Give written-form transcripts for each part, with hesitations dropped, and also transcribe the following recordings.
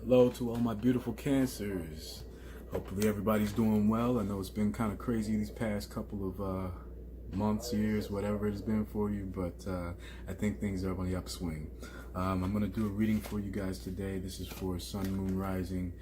Hello to all my beautiful Cancers. Hopefully everybody's doing well. I know it's been kind of crazy these past couple of months, years, whatever it has been for you, but I think things are on the upswing. I'm going to do a reading for you guys today. This is for Sun, Moon, Rising,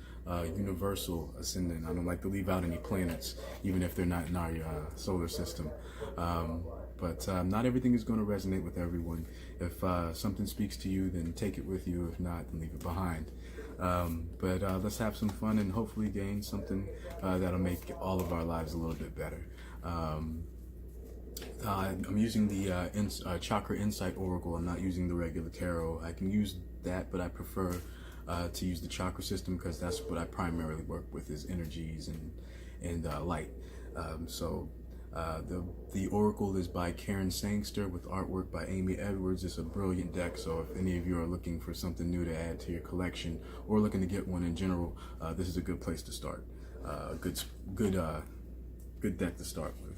Universal Ascendant. I don't like to leave out any planets, even if they're not in our solar system. But not everything is going to resonate with everyone. If something speaks to you, then take it with you. If not, then leave it behind. But let's have some fun and hopefully gain something that'll make all of our lives a little bit better. I'm using the Chakra Insight Oracle. I'm not using the regular tarot. I can use that, but I prefer to use the chakra system because that's what I primarily work with, is energies and light. The Oracle is by Karen Sangster with artwork by Amy Edwards. It's a brilliant deck, so if any of you are looking for something new to add to your collection or looking to get one in general, this is a good place to start. Good deck to start with.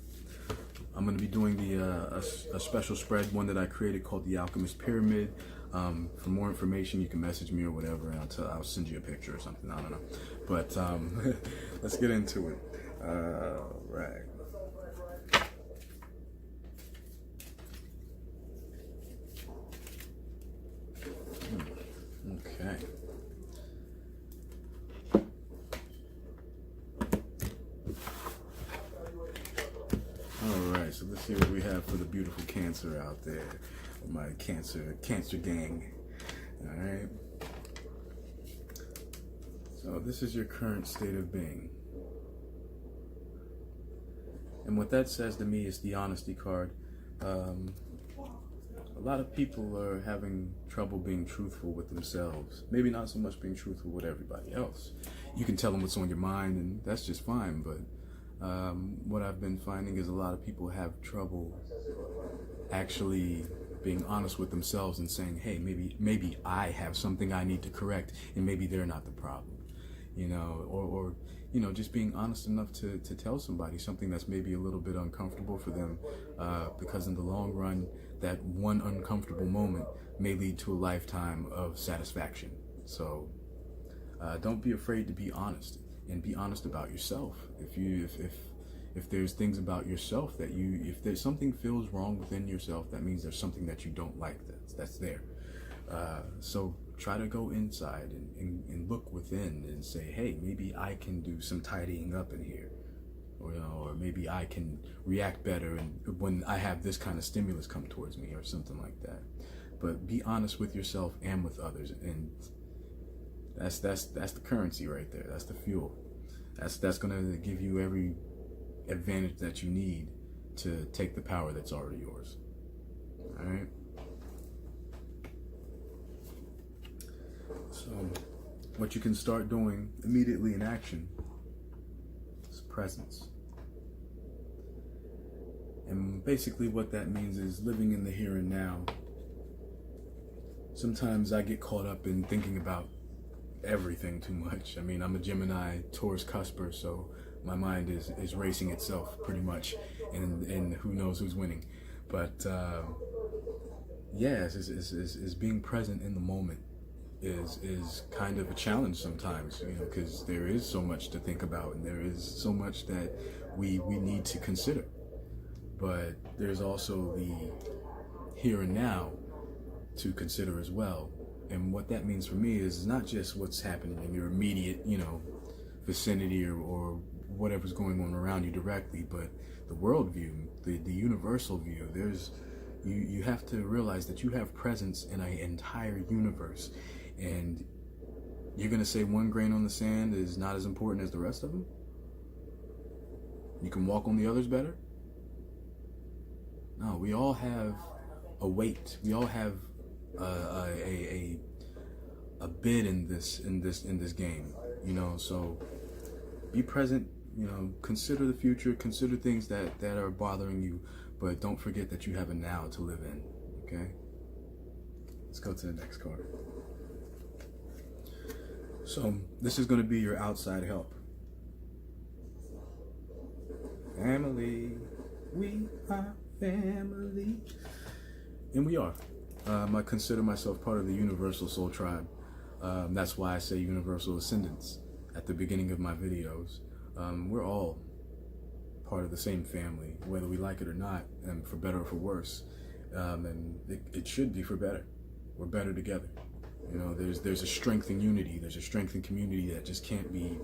I'm going to be doing a special spread, one that I created called the Alchemist Pyramid. For more information, you can message me or whatever, and I'll send you a picture or something. I don't know. But let's get into it. Right. Okay. Alright, so let's see what we have for the beautiful Cancer out there. My Cancer gang. Alright. So this is your current state of being. And what that says to me is the honesty card. A lot of people are having trouble being truthful with themselves. Maybe not so much being truthful with everybody else. You can tell them what's on your mind, and that's just fine. But what I've been finding is a lot of people have trouble actually being honest with themselves and saying, hey, maybe I have something I need to correct, and maybe they're not the problem. You know, or you know, just being honest enough to tell somebody something that's maybe a little bit uncomfortable for them, because in the long run, that one uncomfortable moment may lead to a lifetime of satisfaction. So don't be afraid to be honest, and be honest about yourself. If there's things about yourself that if there's something feels wrong within yourself, that means there's something that you don't like that's there. So try to go inside and look within and say, hey, maybe I can do some tidying up in here, or, you know, or maybe I can react better and when I have this kind of stimulus come towards me, or something like that. But be honest with yourself and with others, and that's the currency right there. That's the fuel. That's gonna give you every advantage that you need to take the power that's already yours. All right. So what you can start doing immediately in action is presence. And basically what that means is living in the here and now. Sometimes I get caught up in thinking about everything too much. I mean, I'm a Gemini Taurus cusper, so my mind is racing itself pretty much, and who knows who's winning. But yes, is being present in the moment is kind of a challenge sometimes, you know, because there is so much to think about, and there is so much that we need to consider. But there's also the here and now to consider as well. And what that means for me is not just what's happening in your immediate, you know, vicinity or whatever's going on around you directly, but the world view, the universal view. You have to realize that you have presence in an entire universe, and you're gonna say one grain on the sand is not as important as the rest of them? You can walk on the others better? No, we all have a weight. We all have a bid in this game, you know. So be present, you know, consider the future, consider things that are bothering you, but don't forget that you have a now to live in. Okay, let's go to the next card. So this is going to be your outside help. Family, we are family. And we are. I consider myself part of the Universal Soul Tribe. That's why I say universal ascendance at the beginning of my videos. We're all part of the same family, whether we like it or not, and for better or for worse. And it should be for better. We're better together. You know, there's a strength in unity. There's a strength in community that just can't be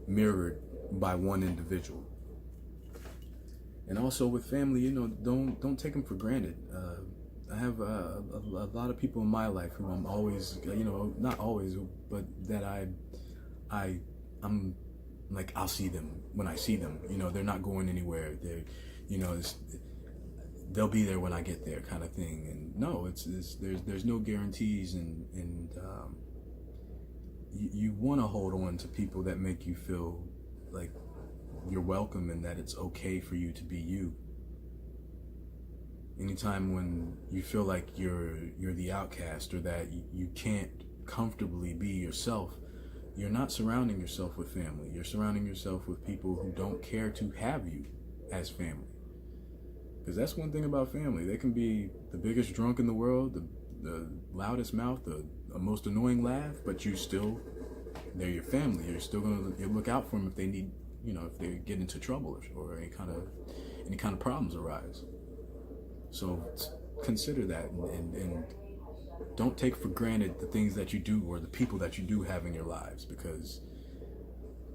mirrored by one individual. And also with family, you know, don't take them for granted. I have a lot of people in my life who I'm always, you know, not always, but that I'm like, I'll see them when I see them. You know, they're not going anywhere. They're, you know, they'll be there when I get there, kind of thing. And no, there's no guarantees, and you want to hold on to people that make you feel like you're welcome and that it's okay for you to be you. Anytime when you feel like you're the outcast, or that you can't comfortably be yourself, you're not surrounding yourself with family. You're surrounding yourself with people who don't care to have you as family. Because that's one thing about family. They can be the biggest drunk in the world, the loudest mouth, the most annoying laugh, but they're your family. You're still you look out for them if they need, you know, if they get into trouble or any kind of problems arise. So consider that, and don't take for granted the things that you do or the people that you do have in your lives, because,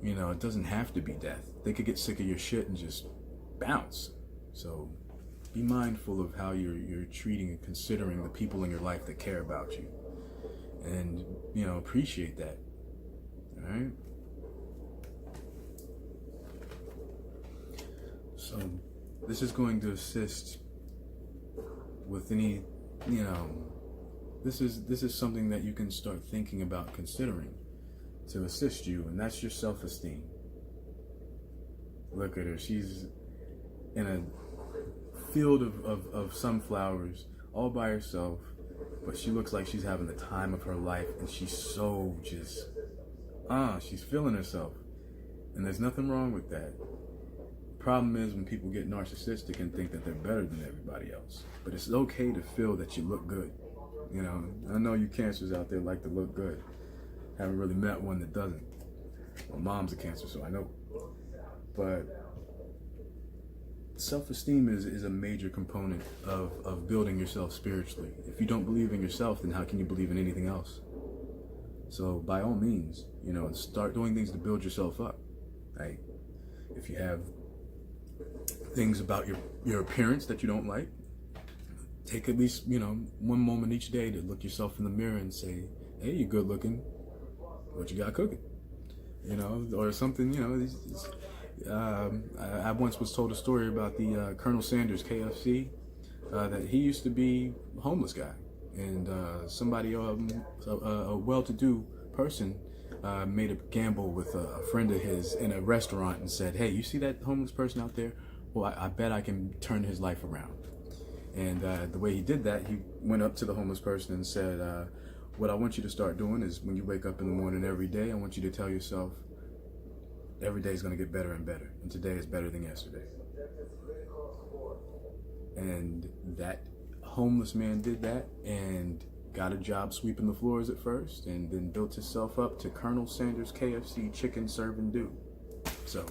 you know, it doesn't have to be death. They could get sick of your shit and just bounce. So be mindful of how you're treating and considering the people in your life that care about you, and, you know, appreciate that. All right. So this is going to assist with any, you know, this is something that you can start thinking about considering to assist you, and that's your self-esteem. Look at her. She's in a field of sunflowers all by herself, but she looks like she's having the time of her life, and she's so just, she's feeling herself. And there's nothing wrong with that. Problem is when people get narcissistic and think that they're better than everybody else. But it's okay to feel that you look good. You know, I know you cancers out there like to look good. Haven't really met one that doesn't. Well, mom's a Cancer, so I know. But self-esteem is a major component of building yourself spiritually. If you don't believe in yourself, then how can you believe in anything else? So by all means, you know, start doing things to build yourself up. Like, if you have things about your appearance that you don't like, take at least, you know, one moment each day to look yourself in the mirror and say, hey, you're good looking, what you got cooking? You know, or something, you know. I once was told a story about the Colonel Sanders KFC, that he used to be a homeless guy, and somebody, a well-to-do person, made a gamble with a friend of his in a restaurant and said, hey, you see that homeless person out there? Well, I bet I can turn his life around. And the way he did that, he went up to the homeless person and said, what I want you to start doing is, when you wake up in the morning every day, I want you to tell yourself, every day is going to get better and better, and today is better than yesterday. And that homeless man did that and got a job sweeping the floors at first, and then built himself up to Colonel Sanders KFC chicken serve and do. So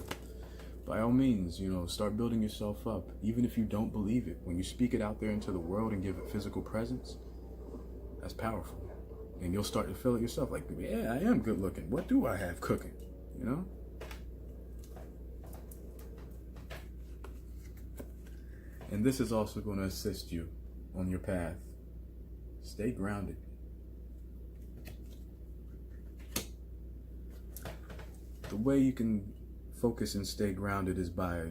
by all means, you know, start building yourself up. Even if you don't believe it, when you speak it out there into the world and give it physical presence, that's powerful. And you'll start to feel it yourself, like, yeah, I am good looking. What do I have cooking? You know? And this is also going to assist you on your path. Stay grounded. The way you can focus and stay grounded is by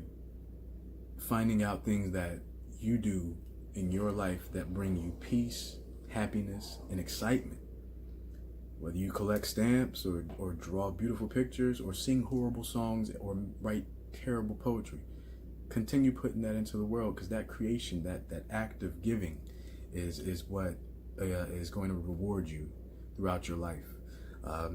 finding out things that you do in your life that bring you peace, happiness, and excitement. Whether you collect stamps or draw beautiful pictures or sing horrible songs or write terrible poetry, continue putting that into the world, because that creation, that act of giving is what is going to reward you throughout your life.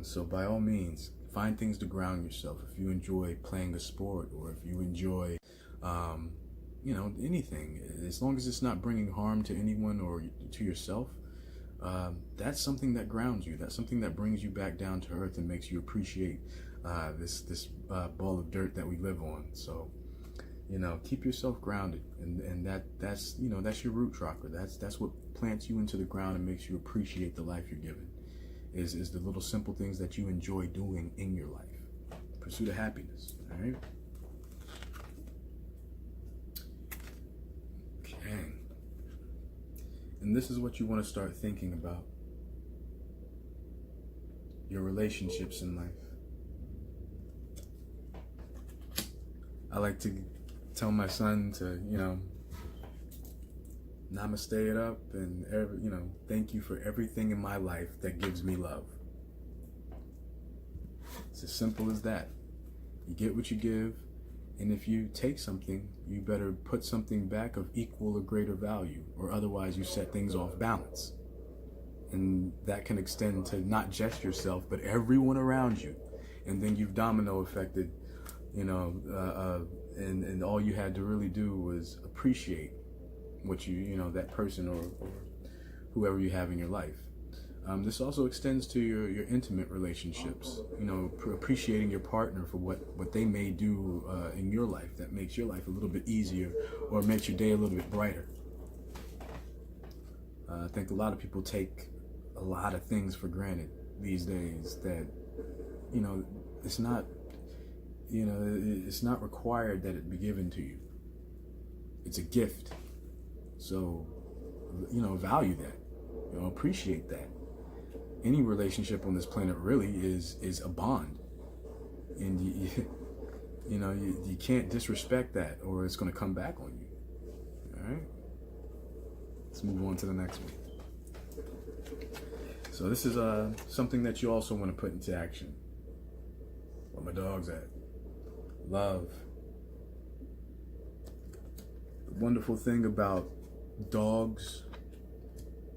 So by all means, find things to ground yourself. If you enjoy playing a sport, or if you enjoy, you know, anything, as long as it's not bringing harm to anyone or to yourself, that's something that grounds you. That's something that brings you back down to earth and makes you appreciate this ball of dirt that we live on. So, keep yourself grounded, and that's your root chakra. That's what plants you into the ground and makes you appreciate the life you're given. Is the little simple things that you enjoy doing in your life. Pursuit of happiness. All right. Okay. And this is what you want to start thinking about. Your relationships in life. I like to tell my son to, namaste it up and, thank you for everything in my life that gives me love. It's as simple as that. You get what you give, and if you take something, you better put something back of equal or greater value, or otherwise you set things off balance. And that can extend to not just yourself, but everyone around you. And then you've domino affected, and all you had to really do was appreciate what that person or whoever you have in your life. This also extends to your intimate relationships, appreciating your partner for what they may do in your life that makes your life a little bit easier or makes your day a little bit brighter. I think a lot of people take a lot of things for granted these days that, it's not, it's not required that it be given to you. It's a gift. So, value that, appreciate that. Any relationship on this planet really is a bond, and you can't disrespect that, or it's going to come back on you. All right, let's move on to the next one. So this is something that you also want to put into action. Where my dog's at? Love. The wonderful thing about dogs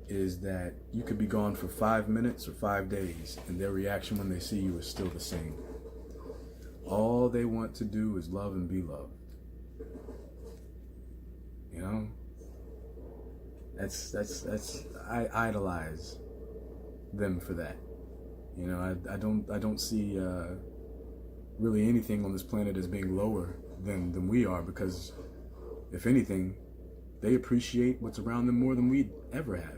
is that you could be gone for 5 minutes or 5 days, and their reaction when they see you is still the same. All they want to do is love and be loved. I idolize them for that. I don't see really anything on this planet as being lower than we are, because if anything, they appreciate what's around them more than we'd ever have.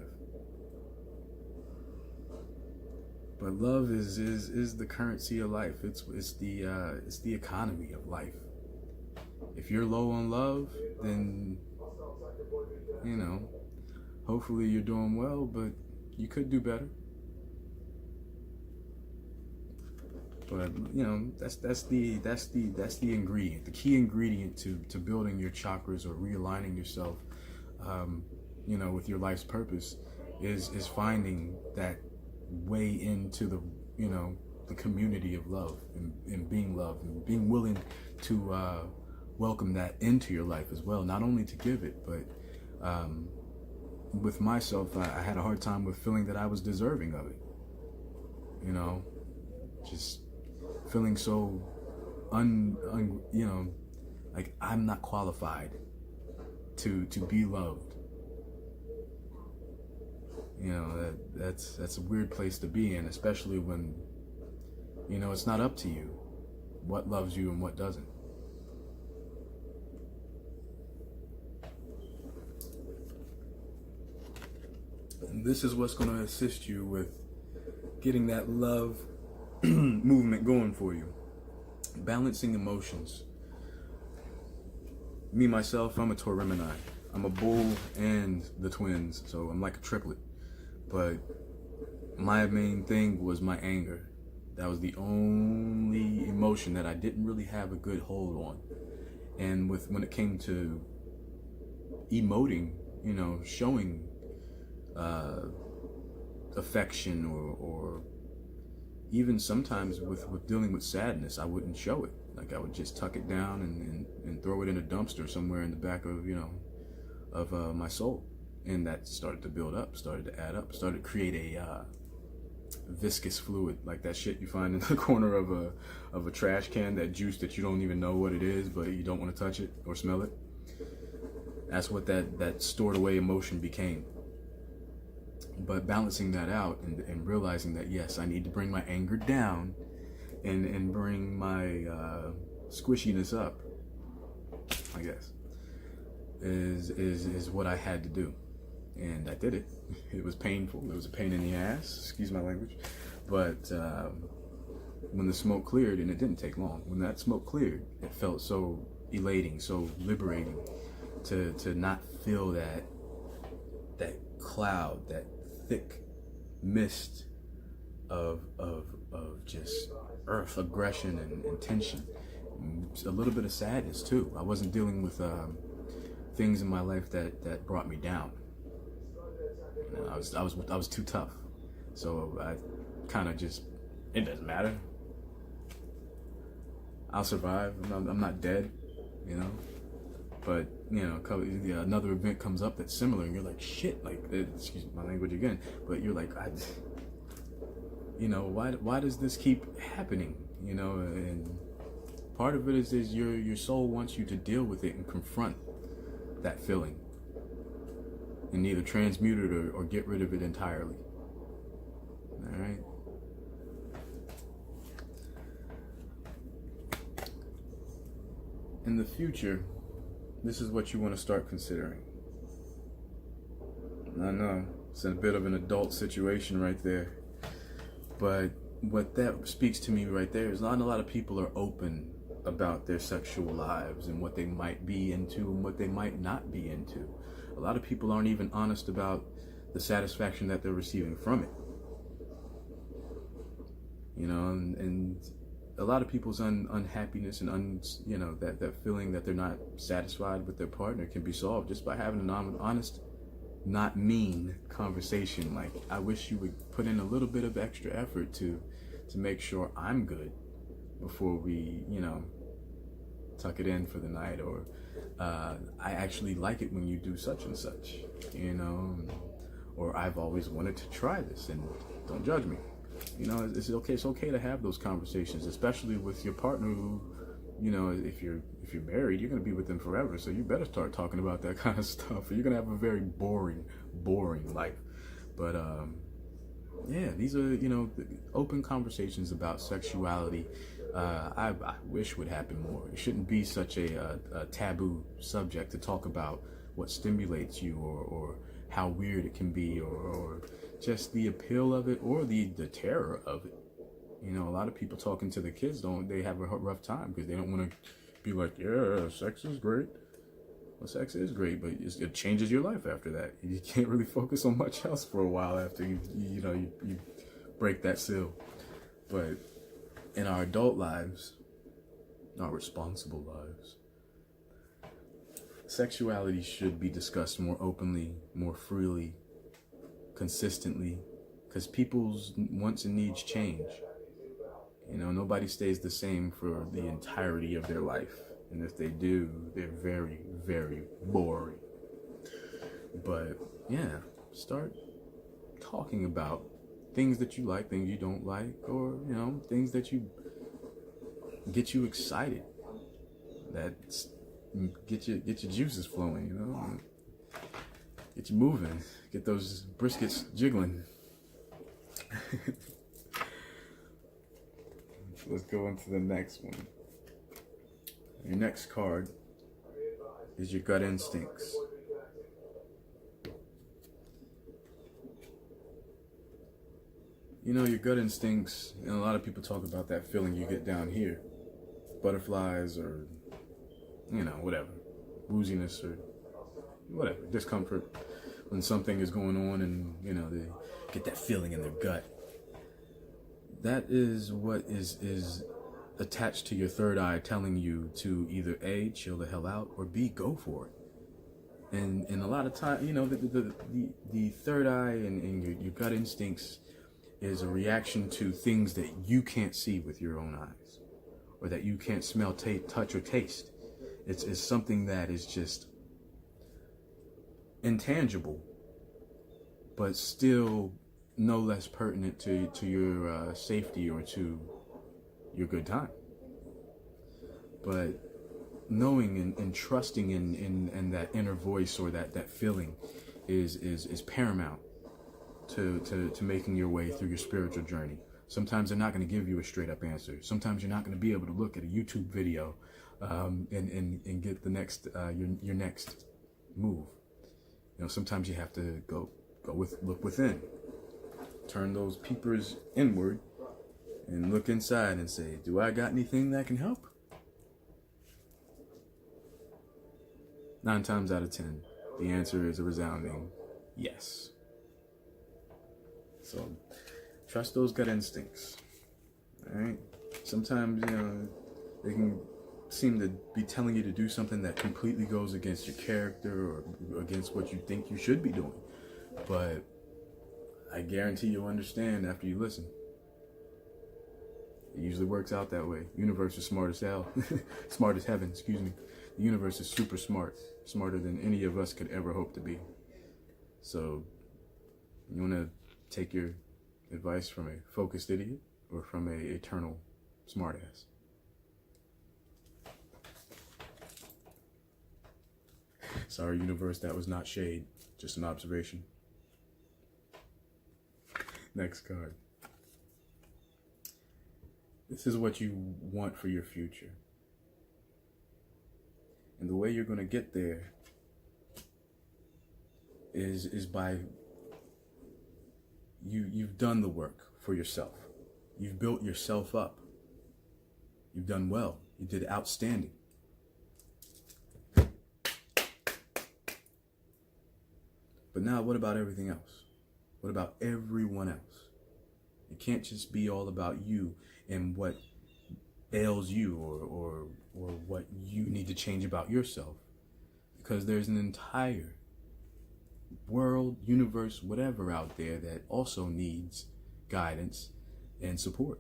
But love is the currency of life. It's the economy of life. If you're low on love, then hopefully you're doing well, but you could do better. But that's the ingredient, the key ingredient to building your chakras or realigning yourself, with your life's purpose, is finding that way into the community of love and being loved and being willing to welcome that into your life as well. Not only to give it, but with myself, I had a hard time with feeling that I was deserving of it. Just feeling so like I'm not qualified to be loved. That's a weird place to be in, especially when it's not up to you what loves you and what doesn't. And this is what's going to assist you with getting that love movement going for you. Balancing emotions. Me, myself, I'm a Tauromini. I'm a bull and the twins, so I'm like a triplet. But my main thing was my anger. That was the only emotion that I didn't really have a good hold on. And when it came to emoting, showing affection or even sometimes with dealing with sadness, I wouldn't show it. Like I would just tuck it down and throw it in a dumpster somewhere in the back of my soul. And that started to build up, started to add up, started to create a viscous fluid, like that shit you find in the corner of a trash can, that juice that you don't even know what it is, but you don't want to touch it or smell it. That's what that stored away emotion became. But balancing that out and realizing that, yes, I need to bring my anger down and bring my squishiness up, I guess, is what I had to do. And I did it. It was painful. It was a pain in the ass, excuse my language. But when the smoke cleared, and it didn't take long, when that smoke cleared, it felt so elating, so liberating to not feel that cloud, that thick mist of just earth aggression and tension. A little bit of sadness too. I wasn't dealing with things in my life that brought me down. You know, I was too tough, so I kind of just, it doesn't matter. I'll survive. I'm not dead, you know. But you know, another event comes up that's similar, and you're like, shit. Like, excuse my language again. But you're like, you know, why does this keep happening? You know, and part of it is your soul wants you to deal with it and confront that feeling, and either transmute it or get rid of it entirely. All right. In the future, this is what you want to start considering. I know it's a bit of an adult situation right there, but what that speaks to me right there is not a lot of people are open about their sexual lives and what they might be into and what they might not be into. A lot of people aren't even honest about the satisfaction that they're receiving from it. You know, and a lot of people's unhappiness and that feeling that they're not satisfied with their partner can be solved just by having an honest, not mean conversation. Like, I wish you would put in a little bit of extra effort to make sure I'm good before we, you know, tuck it in for the night, or I actually like it when you do such and such, you know, or I've always wanted to try this, and don't judge me. You know, it's okay. It's okay to have those conversations, especially with your partner who, you know, if you're married, you're going to be with them forever. So you better start talking about that kind of stuff, or you're going to have a very boring life. But yeah, these are, you know, open conversations about sexuality. I wish would happen more. It shouldn't be such a taboo subject to talk about what stimulates you, or how weird it can be, or just the appeal of it, or the terror of it. You know, a lot of people talking to the kids they have a rough time because they don't want to be like, yeah, sex is great. Well, sex is great, but it changes your life after that. You can't really focus on much else for a while after you break that seal. But in our adult lives, our responsible lives, sexuality should be discussed more openly, more freely, consistently, because people's wants and needs change. You know, nobody stays the same for the entirety of their life, and if they do, they're very, very boring. But yeah, start talking about things that you like, things you don't like, or, you know, things that get you excited, that get your juices flowing, you know, get you moving, get those briskets jiggling. Let's go into the next one. Your next card is your gut instincts. You know, your gut instincts, and a lot of people talk about that feeling you get down here. Butterflies, or, you know, whatever. Wooziness, or whatever. Discomfort when something is going on, and, you know, they get that feeling in their gut. That is what is attached to your third eye, telling you to either A, chill the hell out, or B, go for it. And a lot of time, you know, the third eye and your gut instincts is a reaction to things that you can't see with your own eyes, or that you can't smell, touch, or taste. It's something that is just intangible, but still no less pertinent to your safety or to your good time. But knowing and trusting in that inner voice, or that feeling is paramount. to making your way through your spiritual journey. Sometimes they're not going to give you a straight up answer. Sometimes you're not going to be able to look at a YouTube video and get the next your next move. You know, sometimes you have to look within, turn those peepers inward, and look inside and say, do I got anything that can help? 9 times out of 10, the answer is a resounding yes. So trust those gut instincts. All right. Sometimes, you know, they can seem to be telling you to do something that completely goes against your character or against what you think you should be doing. But I guarantee you'll understand after you listen. It usually works out that way. Universe is smart as hell. Smart as heaven, excuse me. The universe is super smart. Smarter than any of us could ever hope to be. So, you want to take your advice from a focused idiot or from a eternal smartass? Sorry, universe, that was not shade. Just an observation. Next card. This is what you want for your future. And the way you're going to get there is by you've done the work for yourself. You've built yourself up. You've done well. You did outstanding. But now what about everything else? What about everyone else? It can't just be all about you and what ails you or what you need to change about yourself. Because there's an entire world, universe, whatever out there that also needs guidance and support.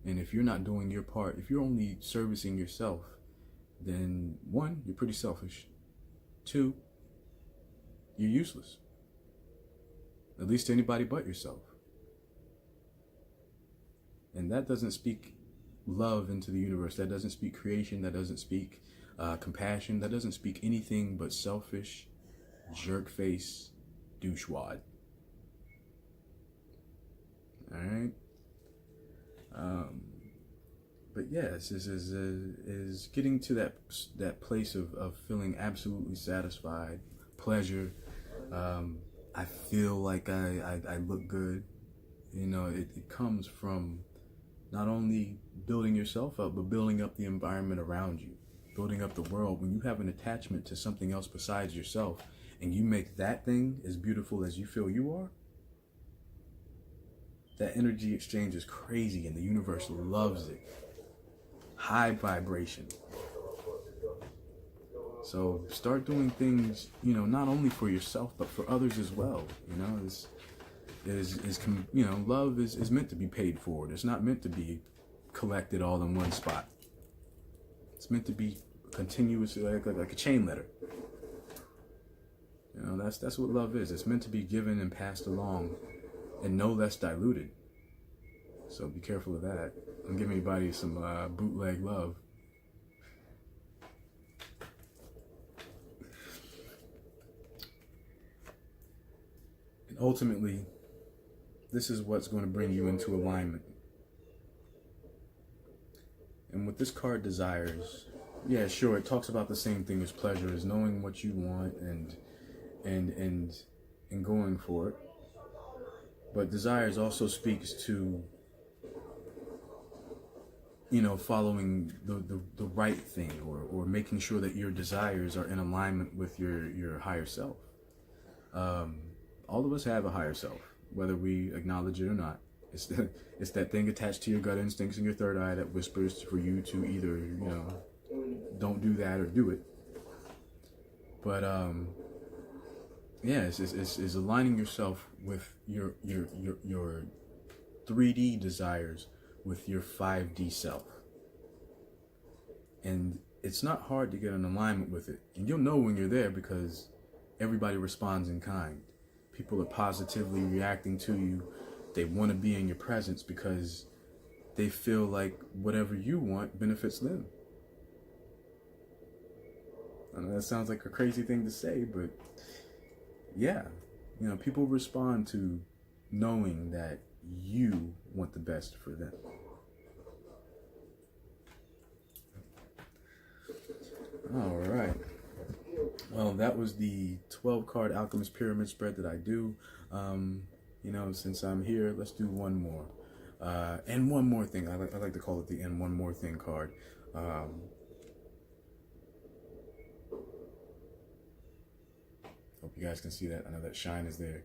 And if you're not doing your part, if you're only servicing yourself, then 1, you're pretty selfish. 2, you're useless. At least to anybody but yourself. And that doesn't speak love into the universe. That doesn't speak creation. That doesn't speak compassion. That doesn't speak anything but selfish, jerk face, douchewad. All right. But yes, this is getting to that place of feeling absolutely satisfied, pleasure. I feel like I look good. You know, it comes from not only building yourself up, but building up the environment around you, building up the world. When you have an attachment to something else besides yourself, and you make that thing as beautiful as you feel you are, that energy exchange is crazy, and the universe loves it. High vibration. So start doing things, you know, not only for yourself, but for others as well. You know, love is meant to be paid forward. It's not meant to be collected all in one spot. It's meant to be continuously, like a chain letter. You know, that's what love is. It's meant to be given and passed along, and no less diluted. So be careful of that. Don't give anybody some bootleg love. And ultimately, this is what's going to bring you into alignment. And what this card desires, yeah, sure, it talks about the same thing as pleasure, is knowing what you want and going for it. But desires also speaks to, you know, following the right thing, or making sure that your desires are in alignment with your higher self. All of us have a higher self, whether we acknowledge it or not. It's that thing attached to your gut instincts and your third eye that whispers for you to either, you know, don't do that or do it. But yeah, it's aligning yourself with your 3D desires with your 5D self. And it's not hard to get in alignment with it. And you'll know when you're there, because everybody responds in kind. People are positively reacting to you. They want to be in your presence because they feel like whatever you want benefits them. I know that sounds like a crazy thing to say, but yeah, You know, people respond to knowing that you want the best for them. All right. Well, that was the 12-card Alchemist Pyramid spread that I do. You know, since I'm here, let's do one more. And one more thing. I like to call it the "and one more thing" card. Hope you guys can see that. I know that shine is there.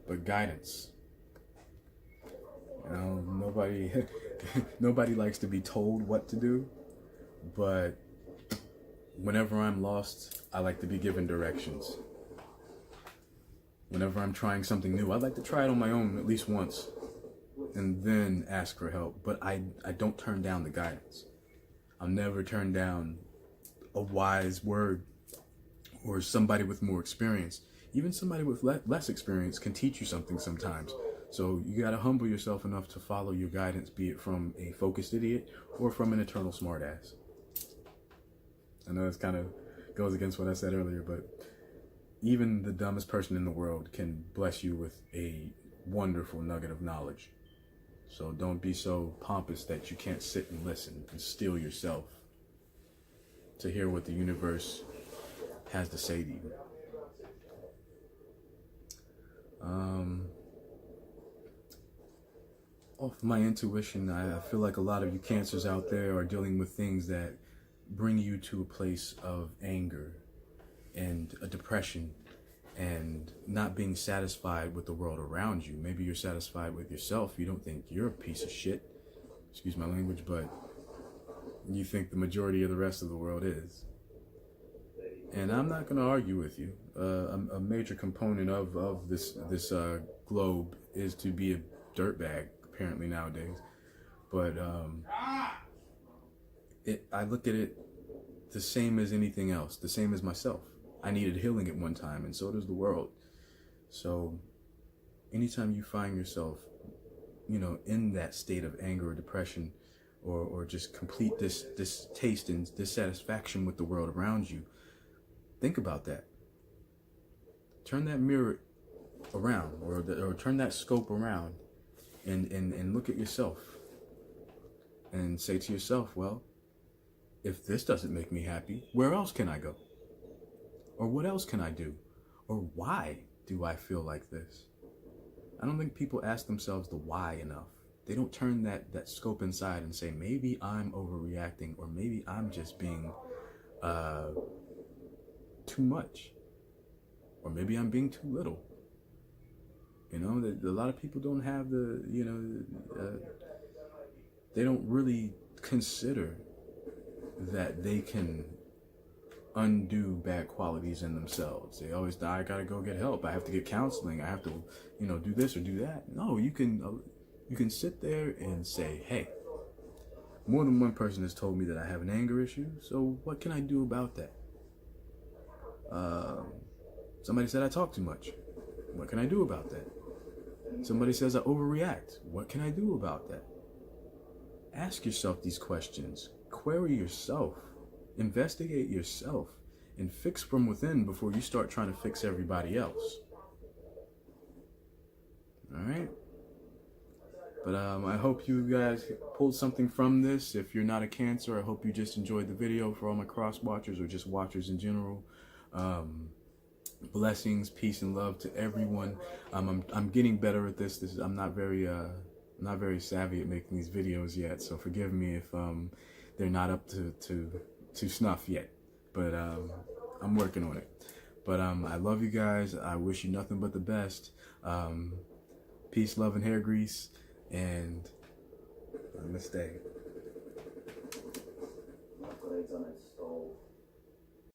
But guidance. You know, nobody likes to be told what to do, but whenever I'm lost, I like to be given directions. Whenever I'm trying something new, I like to try it on my own at least once and then ask for help. But I don't turn down the guidance. I'll never turn down a wise word or somebody with more experience. Even somebody with less experience can teach you something sometimes. So you got to humble yourself enough to follow your guidance, be it from a focused idiot or from an eternal smartass. I know this kind of goes against what I said earlier, but even the dumbest person in the world can bless you with a wonderful nugget of knowledge. So don't be so pompous that you can't sit and listen and still yourself to hear what the universe has to say to you. Off my intuition, I feel like a lot of you Cancers out there are dealing with things that bring you to a place of anger and a depression and not being satisfied with the world around you. Maybe you're satisfied with yourself. You don't think you're a piece of shit, excuse my language, but you think the majority of the rest of the world is. And I'm not going to argue with you. A major component of this globe is to be a dirtbag, apparently nowadays. But I look at it the same as anything else, the same as myself. I needed healing at one time, and so does the world. So anytime you find yourself, you know, in that state of anger or depression, or just complete distaste and dissatisfaction with the world around you, think about that. Turn that mirror around, or turn that scope around, and look at yourself and say to yourself, well, if this doesn't make me happy, where else can I go? Or what else can I do? Or why do I feel like this? I don't think people ask themselves the why enough. They don't turn that scope inside and say, maybe I'm overreacting, or maybe I'm just being too much, or maybe I'm being too little. You know, a lot of people don't have they don't really consider that they can undo bad qualities in themselves. They always, I gotta go get help. I have to get counseling. I have to, do this or do that. No, you can sit there and say, hey, more than one person has told me that I have an anger issue. So what can I do about that? Somebody said I talk too much. What can I do about that? Somebody says I overreact. What can I do about that? Ask yourself these questions. Query yourself. Investigate yourself. And fix from within before you start trying to fix everybody else. Alright? But I hope you guys pulled something from this. If you're not a Cancer, I hope you just enjoyed the video. For all my cross watchers or just watchers in general, blessings, peace, and love to everyone. I'm getting better at this. I'm not very savvy at making these videos yet, so forgive me if they're not up to snuff yet. But I'm working on it. But I love you guys. I wish you nothing but the best. Peace, love, and hair grease. And namaste. My blade's on its stove.